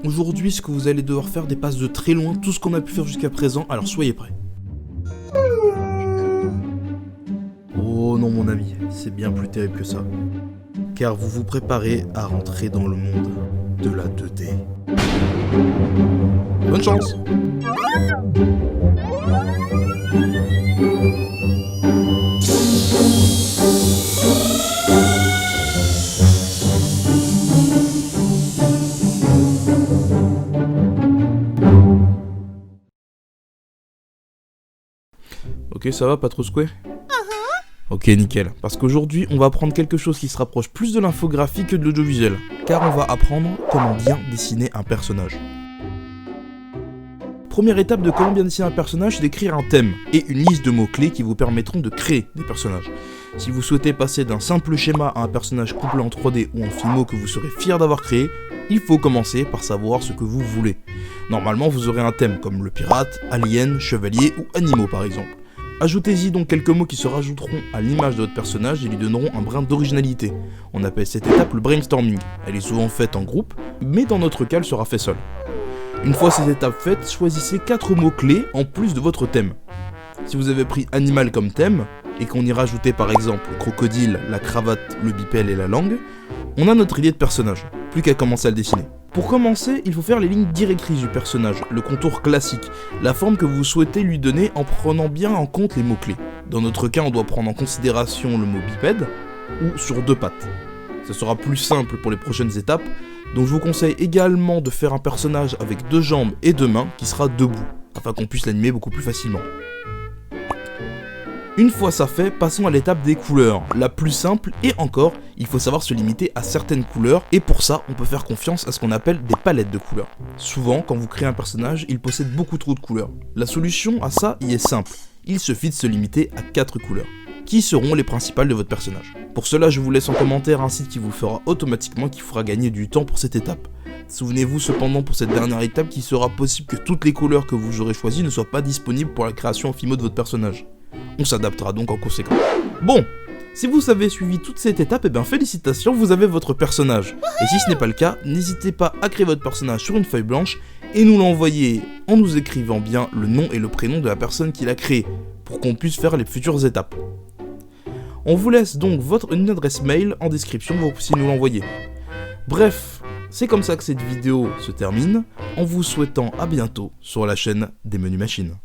Aujourd'hui, ce que vous allez devoir faire dépasse de très loin tout ce qu'on a pu faire jusqu'à présent, alors soyez prêts. Oh non mon ami, c'est bien plus terrible que ça. Car vous vous préparez à rentrer dans le monde de la 2D. Bonne chance! Ok, ça va, pas trop secoué? Ok, nickel. Parce qu'aujourd'hui, on va apprendre quelque chose qui se rapproche plus de l'infographie que de l'audiovisuel. Car on va apprendre comment bien dessiner un personnage. Première étape de comment bien dessiner un personnage, c'est d'écrire un thème et une liste de mots-clés qui vous permettront de créer des personnages. Si vous souhaitez passer d'un simple schéma à un personnage complet en 3D ou en Fimo que vous serez fier d'avoir créé, il faut commencer par savoir ce que vous voulez. Normalement, vous aurez un thème comme le pirate, alien, chevalier ou animaux par exemple. Ajoutez-y donc quelques mots qui se rajouteront à l'image de votre personnage et lui donneront un brin d'originalité. On appelle cette étape le brainstorming. Elle est souvent faite en groupe, mais dans notre cas, elle sera faite seule. Une fois cette étape faite, choisissez 4 mots-clés en plus de votre thème. Si vous avez pris animal comme thème, et qu'on y rajoutait par exemple le crocodile, la cravate, le bipède et la langue, on a notre idée de personnage, plus qu'à commencer à le dessiner. Pour commencer, il faut faire les lignes directrices du personnage, le contour classique, la forme que vous souhaitez lui donner en prenant bien en compte les mots-clés. Dans notre cas, on doit prendre en considération le mot bipède, ou sur 2 pattes. Ça sera plus simple pour les prochaines étapes, donc je vous conseille également de faire un personnage avec 2 jambes et 2 mains qui sera debout, afin qu'on puisse l'animer beaucoup plus facilement. Une fois ça fait, passons à l'étape des couleurs, la plus simple et encore, il faut savoir se limiter à certaines couleurs et pour ça, on peut faire confiance à ce qu'on appelle des palettes de couleurs. Souvent, quand vous créez un personnage, il possède beaucoup trop de couleurs. La solution à ça y est simple, il suffit de se limiter à 4 couleurs, qui seront les principales de votre personnage. Pour cela, je vous laisse en commentaire un site qui vous le fera automatiquement, qui fera gagner du temps pour cette étape. Souvenez-vous cependant pour cette dernière étape qu'il sera possible que toutes les couleurs que vous aurez choisies ne soient pas disponibles pour la création en Fimo de votre personnage. On s'adaptera donc en conséquence. Bon, si vous avez suivi toute cette étape, eh bien félicitations, vous avez votre personnage. Et si ce n'est pas le cas, n'hésitez pas à créer votre personnage sur une feuille blanche et nous l'envoyer en nous écrivant bien le nom et le prénom de la personne qui l'a créé, pour qu'on puisse faire les futures étapes. On vous laisse donc une adresse mail en description, vous puissiez nous l'envoyer. Bref, c'est comme ça que cette vidéo se termine, en vous souhaitant à bientôt sur la chaîne des Menus Machines.